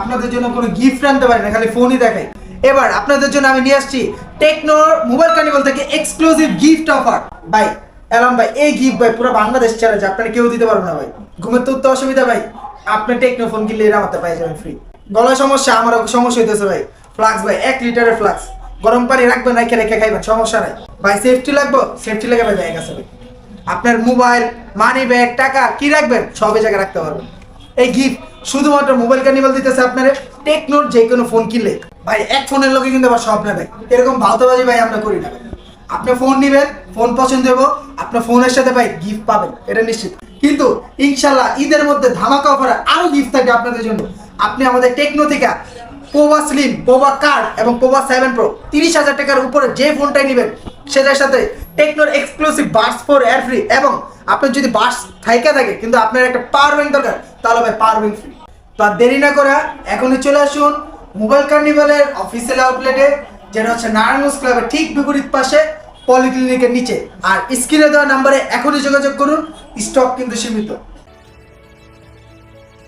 আপনাদের জন্য কোনো গিফট আনতে পারি না, খালি ফোনই দেখাই। এবার আপনাদের জন্য আমি নিয়ে আসছি টেকনো মোবাইল কার্নিভাল থেকে এক্সক্লুসিভ গিফট অফার। ভাই এলাম ভাই, এই গিফট ভাই পুরো বাংলাদেশ চ্যালেঞ্জ, আপনারা কেউ দিতে পারবেন না ভাই। ঘুমের তো অসুবিধা ভাই, আপনি টেকনো ফোন কিনলে এর আমাদের পাই যাবেন ফ্রি। গলার সমস্যা, আমারও সমস্যা হইতেছে ভাই। ফ্লাক্স ভাই 1 লিটারের ফ্লাক্স, গরম পানি রাখবেন, রেখে রেখে খাইবেন, সমস্যা নাই ভাই। সেফটি লাগবে, সেফটি লাগে ভাই ব্যাগ আছে ভাই। আপনার মোবাইল, মানি ব্যাগ, টাকা কি রাখবেন সব এই জায়গায় রাখতে পারবেন। এই গিফট শুধুমাত্র মোবাইল কার্নিভাল দিতেছে আপনারা টেকনোর যে কোনো ফোন কিনলে। ভাই এক ফোনের লোকে কিন্তু আবার সব নেবে, এরকম ভাওতাবাজি ভাই আমরা করি না ভাই। আপনি ফোন নিবেন, ফোন পছন্দ হবো, আপনার ফোনের সাথে ভাই গিফট পাবেন, এটা নিশ্চিত। কিন্তু ইনশাল্লাহ ঈদের মধ্যে ধামাকা অফারে আরো গিফট থাকবে আপনাদের জন্য। আপনি আমাদের টেকনো থেকে পোভা স্লিম, পোভা কার্ড এবং পোভা 7 প্রো 30,000 টাকার উপরে যে ফোনটাই নেবেন সেটার সাথে টেকনোর এক্সক্লুসিভ বাডস 4 এয়ার ফ্রি, এবং আপনার যদি বাডস থাইকা থাকে কিন্তু আপনার একটা পাওয়ার ব্যাংক দরকার, তাহলে ভাই পাওয়ার ব্যাংক ফ্রি। তো আর দেরি না করে এখনই চলে আসুন মোবাইল কার্নিভালের অফিসিয়াল আউটলেটে, যেটা হচ্ছে নারায়ণগঞ্জ ক্লাবের ঠিক বিপরীত পাশে পলিক্লিনিকের নিচে। আর স্ক্রিনে দেওয়া নাম্বারে এখনই যোগাযোগ করুন, স্টক কিন্তু সীমিত।